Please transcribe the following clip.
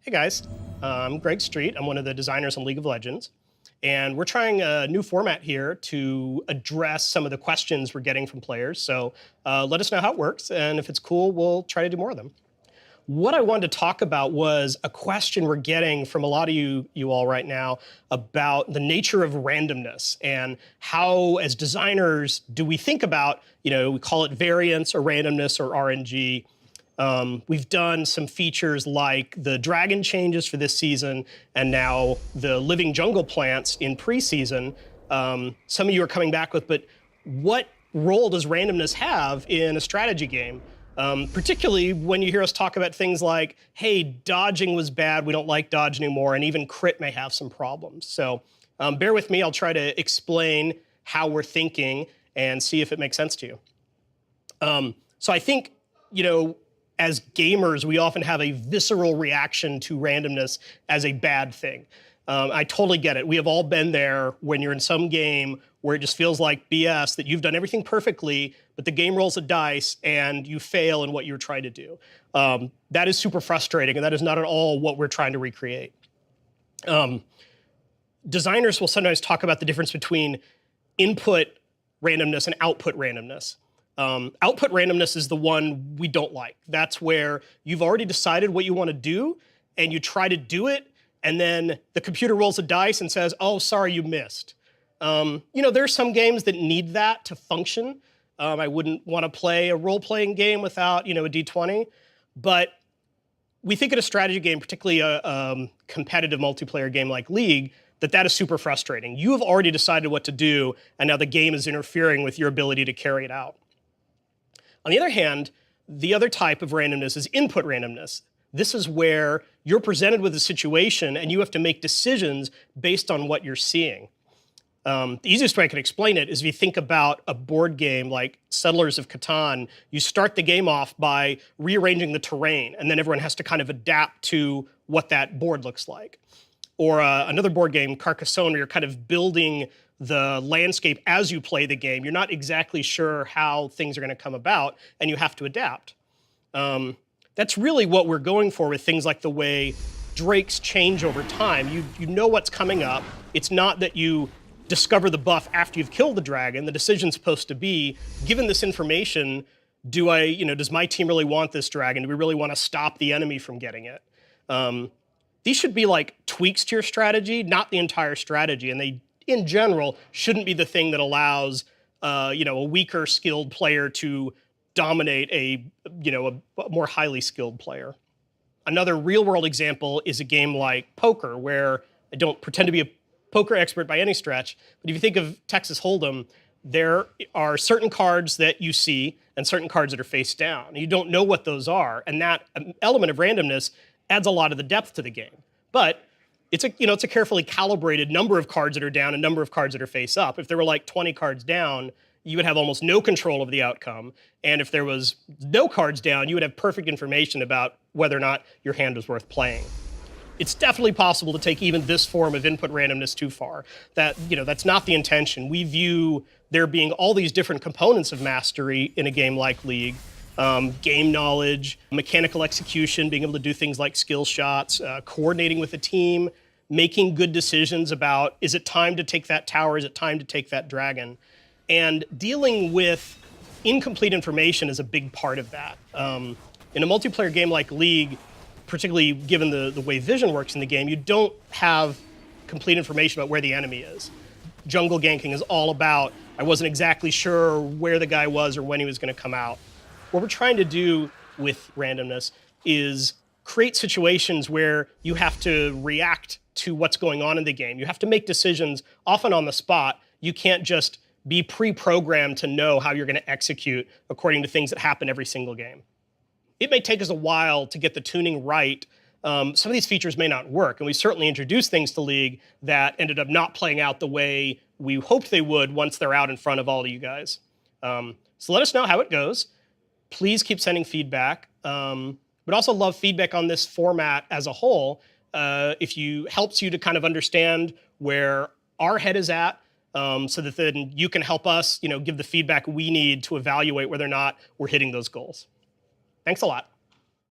Hey guys, I'm Greg Street. I'm one of the designers on League of Legends. And we're trying a new format here to address some of the questions we're getting from players. So let us know how it works. And if it's cool, we'll try to do more of them. What I wanted to talk about was a question we're getting from a lot of you all right now about the nature of randomness and how, as designers, do we think about, we call it variance or randomness or RNG. We've done some features like the dragon changes for this season and now the living jungle plants in preseason. Some of you are coming back with, but what role does randomness have in a strategy game? Particularly when you hear us talk about things like, hey, dodging was bad, we don't like dodge anymore, and even crit may have some problems. So bear with me, I'll try to explain how we're thinking and see if it makes sense to you. So I think, as gamers, we often have a visceral reaction to randomness as a bad thing. I totally get it. We have all been there when you're in some game where it just feels like BS, that you've done everything perfectly, but the game rolls a dice and you fail in what you're trying to do. That is super frustrating, and that is not at all what we're trying to recreate. Designers will sometimes talk about the difference between input randomness and output randomness. Output randomness is the one we don't like. That's where you've already decided what you want to do, and you try to do it, and then the computer rolls a dice and says, oh, sorry, you missed. There are some games that need that to function. I wouldn't want to play a role-playing game without, a D20. But we think in a strategy game, particularly a competitive multiplayer game like League, that is super frustrating. You have already decided what to do, and now the game is interfering with your ability to carry it out. On the other hand, the other type of randomness is input randomness. This is where you're presented with a situation and you have to make decisions based on what you're seeing. The easiest way I can explain it is if you think about a board game like Settlers of Catan, you start the game off by rearranging the terrain, and then everyone has to kind of adapt to what that board looks like. Or another board game, Carcassonne, where you're kind of building the landscape as you play the game. You're not exactly sure how things are going to come about, and you have to adapt. That's really what we're going for with things like the way drakes change over time. You know what's coming up. It's not that you discover the buff after you've killed the dragon. The decision's supposed to be, given this information, does my team really want this dragon? Do we really want to stop the enemy from getting it? These should be like tweaks to your strategy, not the entire strategy. And they, in general, shouldn't be the thing that allows a weaker skilled player to dominate a more highly skilled player. Another real world example is a game like poker, where I don't pretend to be a poker expert by any stretch, but if you think of Texas Hold'em, there are certain cards that you see and certain cards that are face down. You don't know what those are, and that element of randomness adds a lot of the depth to the game. But it's a carefully calibrated number of cards that are down and number of cards that are face up. If there were like 20 cards down, you would have almost no control of the outcome. And if there was no cards down, you would have perfect information about whether or not your hand was worth playing. It's definitely possible to take even this form of input randomness too far. That's not the intention. We view there being all these different components of mastery in a game like League. Game knowledge, mechanical execution, being able to do things like skill shots, coordinating with a team, making good decisions about, is it time to take that tower, is it time to take that dragon? And dealing with incomplete information is a big part of that. In a multiplayer game like League, particularly given the way vision works in the game, you don't have complete information about where the enemy is. Jungle ganking is all about, I wasn't exactly sure where the guy was or when he was going to come out. What we're trying to do with randomness is create situations where you have to react to what's going on in the game. You have to make decisions often on the spot. You can't just be pre-programmed to know how you're going to execute according to things that happen every single game. It may take us a while to get the tuning right. Some of these features may not work, and we certainly introduced things to League that ended up not playing out the way we hoped they would once they're out in front of all of you guys. So let us know how it goes. Please keep sending feedback. But also love feedback on this format as a whole. Helps you to kind of understand where our head is at, so that then you can help us, give the feedback we need to evaluate whether or not we're hitting those goals. Thanks a lot.